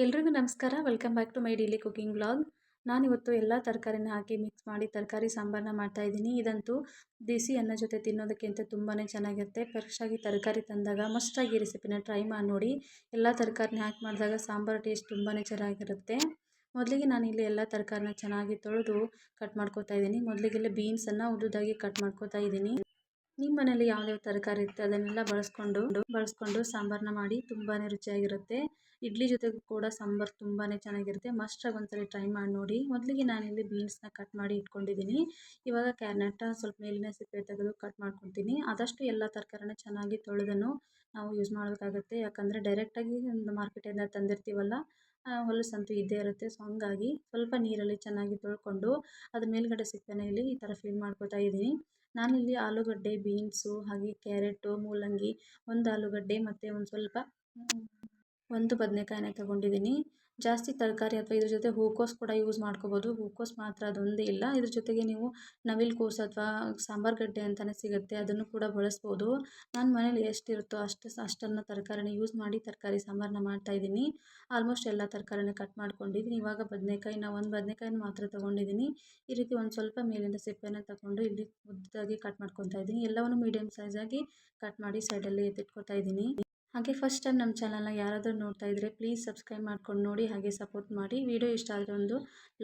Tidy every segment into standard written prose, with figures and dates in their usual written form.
ಎಲ್ರಿಗೂ ನಮಸ್ಕಾರ. Welcome back to my daily cooking vlog. ನಾನಿವತ್ತು ಎಲ್ಲ ತರಕಾರಿನ ಹಾಕಿ ಮಿಕ್ಸ್ ಮಾಡಿ ತರಕಾರಿ ಸಾಂಬಾರನ್ನ ಮಾಡ್ತಾಯಿದ್ದೀನಿ. ಇದಂತೂ ದೇಸಿ ಅನ್ನ ಜೊತೆ ತಿನ್ನೋದಕ್ಕಿಂತ ತುಂಬಾ ಚೆನ್ನಾಗಿರುತ್ತೆ. ಫ್ರೆಶ್ಶಾಗಿ ತರಕಾರಿ ತಂದಾಗ ಮಸ್ಟಾಗಿ ಈ ರೆಸಿಪಿನ ಟ್ರೈ ಮಾಡಿ ನೋಡಿ. ಎಲ್ಲ ತರಕಾರಿನ ಹಾಕಿ ಮಾಡಿದಾಗ ಸಾಂಬಾರು ಟೇಸ್ಟ್ ತುಂಬಾ ಚೆನ್ನಾಗಿರುತ್ತೆ. ಮೊದಲಿಗೆ ನಾನಿಲ್ಲಿ ಎಲ್ಲ ತರಕಾರಿನ ಚೆನ್ನಾಗಿ ತೊಳೆದು ಕಟ್ ಮಾಡ್ಕೊತಾ ಇದ್ದೀನಿ. ಮೊದಲಿಗೆಲ್ಲ ಬೀನ್ಸನ್ನು ಉದ್ದುದಾಗಿ ಕಟ್ ಮಾಡ್ಕೊತಾ ಇದ್ದೀನಿ. ನಿಮ್ಮ ಮನೇಲಿ ಯಾವ್ಯಾವ ತರಕಾರಿ ಇರುತ್ತೆ ಅದನ್ನೆಲ್ಲ ಬಳಸ್ಕೊಂಡು ಸಾಂಬಾರನ್ನ ಮಾಡಿ ತುಂಬಾ ರುಚಿಯಾಗಿರುತ್ತೆ. ಇಡ್ಲಿ ಜೊತೆಗೂ ಕೂಡ ಸಾಂಬಾರು ತುಂಬಾ ಚೆನ್ನಾಗಿರುತ್ತೆ. ಮಸ್ಟಾಗಿ ಒಂದ್ಸರಿ ಟ್ರೈ ಮಾಡಿ ನೋಡಿ. ಮೊದಲಿಗೆ ನಾನಿಲ್ಲಿ ಬೀನ್ಸ್ನ ಕಟ್ ಮಾಡಿ ಇಟ್ಕೊಂಡಿದ್ದೀನಿ. ಇವಾಗ ಕ್ಯಾರೆಟ್ನ ಸ್ವಲ್ಪ ಮೇಲಿನ ಸಿಪ್ಪೆ ತೆಗೆದು ಕಟ್ ಮಾಡ್ಕೊತೀನಿ. ಆದಷ್ಟು ಎಲ್ಲ ತರಕಾರಿನ ಚೆನ್ನಾಗಿ ತೊಳೆದನ್ನು ನಾವು ಯೂಸ್ ಮಾಡಬೇಕಾಗುತ್ತೆ. ಯಾಕಂದರೆ ಡೈರೆಕ್ಟಾಗಿ ಒಂದು ಮಾರ್ಕೆಟಿಂದ ತಂದಿರ್ತೀವಲ್ಲ, ಹೊಲಸಂತೂ ಇದ್ದೇ ಇರುತ್ತೆ. ಸೊ ಹಂಗಾಗಿ ಸ್ವಲ್ಪ ನೀರಲ್ಲಿ ಚೆನ್ನಾಗಿ ತೊಳ್ಕೊಂಡು ಅದ್ರ ಮೇಲ್ಗಡೆ ಸಿಪ್ಪೆನ ಇಲ್ಲಿ ಈ ಥರ ಫಿಲ್ ಮಾಡ್ಕೊತಾ ಇದ್ದೀನಿ. ನಾನಿಲ್ಲಿ ಆಲೂಗಡ್ಡೆ, ಬೀನ್ಸು, ಹಾಗೆ ಕ್ಯಾರೆಟು, ಮೂಲಂಗಿ, ಒಂದು ಆಲೂಗಡ್ಡೆ ಮತ್ತು ಒಂದು ಬದನೆಕಾಯಿನ ತೊಗೊಂಡಿದ್ದೀನಿ. ಜಾಸ್ತಿ ತರಕಾರಿ ಅಥವಾ ಇದ್ರ ಜೊತೆ ಹೂಕೋಸು ಕೂಡ ಯೂಸ್ ಮಾಡ್ಕೋಬೋದು. ಹೂಕೋಸು ಮಾತ್ರ ಅದೊಂದೇ ಇಲ್ಲ. ಇದ್ರ ಜೊತೆಗೆ ನೀವು ನವಿಲು ಕೋಸು ಅಥವಾ ಸಾಂಬಾರು ಗಡ್ಡೆ ಅಂತಲೇ ಸಿಗುತ್ತೆ, ಅದನ್ನು ಕೂಡ ಬಳಸ್ಬೋದು. ನಾನು ಮನೇಲಿ ಎಷ್ಟಿರುತ್ತೋ ಅಷ್ಟನ್ನು ತರಕಾರಿನ ಯೂಸ್ ಮಾಡಿ ತರಕಾರಿ ಸಾಂಬಾರನ್ನ ಮಾಡ್ತಾಯಿದ್ದೀನಿ. ಆಲ್ಮೋಸ್ಟ್ ಎಲ್ಲ ತರಕಾರಿನ ಕಟ್ ಮಾಡ್ಕೊಂಡಿದ್ದೀನಿ. ಇವಾಗ ಒಂದು ಬದನೆಕಾಯಿನ ಮಾತ್ರ ತೊಗೊಂಡಿದ್ದೀನಿ. ಈ ರೀತಿ ಒಂದು ಸ್ವಲ್ಪ ಮೇಲಿಂದ ಸಿಪ್ಪೆನ ತಗೊಂಡು ಇಲ್ಲಿ ಉದ್ದದಾಗಿ ಕಟ್ ಮಾಡ್ಕೊತಾ ಇದ್ದೀನಿ. ಎಲ್ಲವನ್ನು ಮೀಡಿಯಮ್ ಸೈಜಾಗಿ ಕಟ್ ಮಾಡಿ ಸೈಡಲ್ಲಿ ಎತ್ತಿಟ್ಕೊತಾ ಇದ್ದೀನಿ. ಹಾಗೆ ಫಸ್ಟ್ ಟೈಮ್ ನಮ್ಮ ಚಾನಲ್ನ ಯಾರಾದರೂ ನೋಡ್ತಾ ಇದ್ದರೆ ಪ್ಲೀಸ್ ಸಬ್ಸ್ಕ್ರೈಬ್ ಮಾಡ್ಕೊಂಡು ನೋಡಿ, ಹಾಗೆ ಸಪೋರ್ಟ್ ಮಾಡಿ. ವಿಡಿಯೋ ಇಷ್ಟ ಆದರೆ ಒಂದು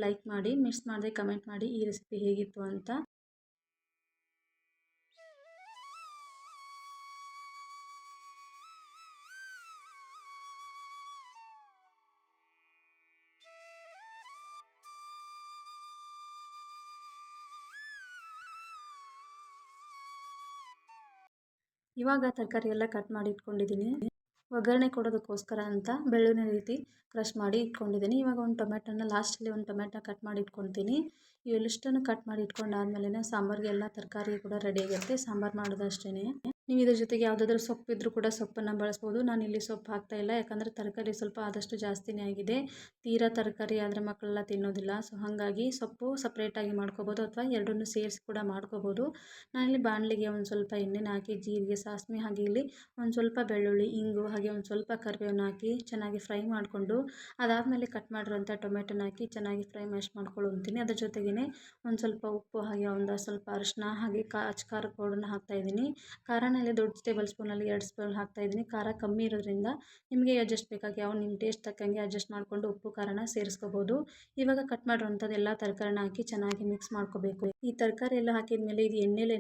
ಲೈಕ್ ಮಾಡಿ, ಮಿಸ್ ಮಾಡದೆ ಕಮೆಂಟ್ ಮಾಡಿ ಈ ರೆಸಿಪಿ ಹೇಗಿತ್ತು ಅಂತ. ಇವಾಗ ತರಕಾರಿ ಎಲ್ಲ ಕಟ್ ಮಾಡಿ ಇಟ್ಕೊಂಡಿದ್ದೀನಿ. ಒಗ್ಗರಣೆ ಕೊಡೋದಕ್ಕೋಸ್ಕರ ಅಂತ ಬೆಳ್ಳುಳ್ಳಿ ರೀತಿ ಕ್ರಷ್ ಮಾಡಿ ಇಟ್ಕೊಂಡಿದ್ದೀನಿ. ಇವಾಗ ಒಂದು ಟೊಮೆಟೊನ ಲಾಸ್ಟಲ್ಲಿ ಒಂದು ಟೊಮೆಟೊ ಕಟ್ ಮಾಡಿ ಇಟ್ಕೊತೀನಿ. ಇವೆಲ್ಲಷ್ಟನ್ನು ಕಟ್ ಮಾಡಿ ಇಟ್ಕೊಂಡಾದ್ಮೇಲೆ ಸಾಂಬಾರಿಗೆ ಎಲ್ಲ ತರಕಾರಿ ಕೂಡ ರೆಡಿ ಆಗಿರುತ್ತೆ. ಸಾಂಬಾರು ಮಾಡೋದಷ್ಟೇ. ನೀವು ಇದ್ರ ಜೊತೆಗೆ ಯಾವುದಾದ್ರೂ ಸೊಪ್ಪು ಇದ್ದರೂ ಕೂಡ ಸೊಪ್ಪನ್ನು ಬಳಸ್ಬೋದು. ನಾನಿಲ್ಲಿ ಸೊಪ್ಪು ಹಾಕ್ತಾಯಿಲ್ಲ, ಯಾಕಂದರೆ ತರಕಾರಿ ಸ್ವಲ್ಪ ಆದಷ್ಟು ಜಾಸ್ತಿನೇ ಆಗಿದೆ. ತೀರಾ ತರಕಾರಿ ಆದರೆ ಮಕ್ಕಳೆಲ್ಲ ತಿನ್ನೋದಿಲ್ಲ. ಸೊ ಹಾಗಾಗಿ ಸೊಪ್ಪು ಸಪ್ರೇಟಾಗಿ ಮಾಡ್ಕೋಬೋದು ಅಥವಾ ಎರಡನ್ನೂ ಸೇರಿಸಿ ಕೂಡ ಮಾಡ್ಕೋಬೋದು. ನಾನಿಲ್ಲಿ ಬಾಣಲಿಗೆ ಒಂದು ಸ್ವಲ್ಪ ಎಣ್ಣೆನ ಹಾಕಿ ಜೀರಿಗೆ, ಸಾಸಿವೆ, ಹಾಗೆ ಇಲ್ಲಿ ಒಂದು ಸ್ವಲ್ಪ ಬೆಳ್ಳುಳ್ಳಿ, ಇಂಗು, ಹಾಗೆ ಒಂದು ಸ್ವಲ್ಪ ಕರಿಬೇವನ್ನ ಹಾಕಿ ಚೆನ್ನಾಗಿ ಫ್ರೈ ಮಾಡಿಕೊಂಡು ಅದಾದಮೇಲೆ ಕಟ್ ಮಾಡಿರೋಂಥ ಟೊಮೆಟೊನ ಹಾಕಿ ಚೆನ್ನಾಗಿ ಫ್ರೈ ಮ್ಯಾಶ್ ಮಾಡ್ಕೊಳ್ತೀನಿ. ಅದ್ರ ಜೊತೆಗೇ ಒಂದು ಸ್ವಲ್ಪ ಉಪ್ಪು, ಹಾಗೆ ಒಂದು ಸ್ವಲ್ಪ ಅರಿಶಿನ, ಹಾಗೆ ಖಾರದ ಪೌಡರ್ನ ಹಾಕ್ತಾಯಿದ್ದೀನಿ. ಖಾರನ ಇಲ್ಲಿ ದೊಡ್ಡ ಟೇಬಲ್ ಸ್ಪೂನಲ್ಲಿ 2 ಸ್ಪೂನ್ ಹಾಕ್ತಾಯಿದ್ದೀನಿ. ಖಾರ ಕಮ್ಮಿ ಇರೋದ್ರಿಂದ ನಿಮಗೆ ಅಡ್ಜಸ್ಟ್ ಬೇಕಾಗಿ ನಿಮ್ಮ ಟೇಸ್ಟ್ ತಕ್ಕಂಗೆ ಅಡ್ಜಸ್ಟ್ ಮಾಡಿಕೊಂಡು ಉಪ್ಪು ಖಾರನ ಸೇರಿಸ್ಕೋಬೋದು. ಇವಾಗ ಕಟ್ ಮಾಡಿರೋಂಥದ್ದು ಎಲ್ಲ ತರಕಾರಿನ ಹಾಕಿ ಚೆನ್ನಾಗಿ ಮಿಕ್ಸ್ ಮಾಡ್ಕೋಬೇಕು. ಈ ತರಕಾರಿ ಎಲ್ಲ ಹಾಕಿದ ಮೇಲೆ ಇದು ಎಣ್ಣೆಲೇ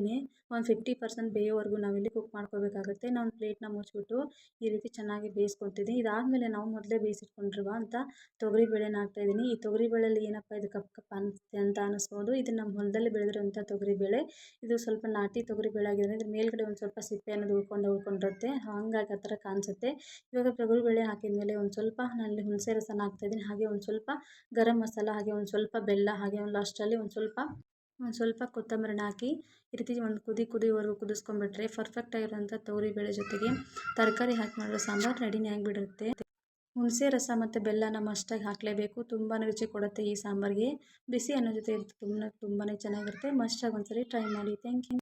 ಒಂದು 50% ಬೇಯೋವರೆಗೂ ನಾವಿಲ್ಲಿ ಕುಕ್ ಮಾಡ್ಕೋಬೇಕಾಗುತ್ತೆ. ನಾನು ಪ್ಲೇಟ್ನ ಮುಚ್ಚಿಬಿಟ್ಟು ಈ ರೀತಿ ಚೆನ್ನಾಗಿ ಬೇಯಿಸ್ಕೊತಿದ್ದೀನಿ. ಇದಾದಮೇಲೆ ನಾವು ಮೊದಲೇ ಬೇಯಿಸಿಟ್ಕೊಂಡಿರುವ ಅಂತ ತೊಗರಿಬೇಳೆನ ಹಾಕ್ತಾಯಿದ್ದೀನಿ. ಈ ತೊಗರಿಬೇಳೆಯಲ್ಲಿ ಏನಪ್ಪ ಇದು ಕಪ್ ಕಪ್ ಅನಿಸುತ್ತೆ ಅಂತ ಅನ್ನಿಸ್ಬೋದು. ಇದು ನಮ್ಮ ಹೊಲದಲ್ಲಿ ಬೆಳೆದಿರೋಂಥ ತೊಗರಿಬೇಳೆ. ಇದು ಸ್ವಲ್ಪ ನಾಟಿ ತೊಗರಿಬೇಳೆ ಆಗಿರೋದ್ರಿಂದ ಇದ್ರ ಮೇಲ್ಗಡೆ ಒಂದು ಸ್ವಲ್ಪ ಸಿಪ್ಪೆ ಅನ್ನೋದು ಉಳ್ಕೊಂಡಿರುತ್ತೆ. ಹಾಗಾಗಿ ಆ ಥರ ಕಾಣಿಸುತ್ತೆ. ಇವಾಗ ತೊಗರಿಬೇಳೆ ಹಾಕಿದ ಮೇಲೆ ಒಂದು ಸ್ವಲ್ಪ ನಾನಿಲ್ಲಿ ಹುಣಸೆ ರಸನ ಹಾಕ್ತಾಯಿದ್ದೀನಿ. ಹಾಗೆ ಒಂದು ಸ್ವಲ್ಪ ಗರಂ ಮಸಾಲ, ಹಾಗೆ ಒಂದು ಸ್ವಲ್ಪ ಬೆಲ್ಲ, ಹಾಗೆ ಲಾಸ್ಟಲ್ಲಿ ಒಂದು ಸ್ವಲ್ಪ ಕೊತ್ತಂಬರಿನ ಹಾಕಿ ಈ ರೀತಿ ಒಂದು ಕುದಿವರೆಗೂ ಕುದಿಸ್ಕೊಂಡ್ಬಿಟ್ರೆ ಪರ್ಫೆಕ್ಟಾಗಿರೋಂಥ ತೊಗರಿಬೇಳೆ ಜೊತೆಗೆ ತರಕಾರಿ ಹಾಕಿ ಮಾಡಿರೋ ಸಾಂಬಾರು ರೆಡಿನೇ ಆಗಿಬಿಡುತ್ತೆ. ಹುಣಸೆ ರಸ ಮತ್ತು ಬೆಲ್ಲನ ಮಸ್ಟಾಗಿ ಹಾಕಲೇಬೇಕು. ತುಂಬಾ ರುಚಿ ಕೊಡುತ್ತೆ ಈ ಸಾಂಬಾರಿಗೆ. ಬಿಸಿ ಅನ್ನೋ ಜೊತೆ ತುಂಬಾ ಚೆನ್ನಾಗಿರುತ್ತೆ. ಮಸ್ಟಾಗಿ ಒಂದ್ಸರಿ ಟ್ರೈ ಮಾಡಿ. Thank you.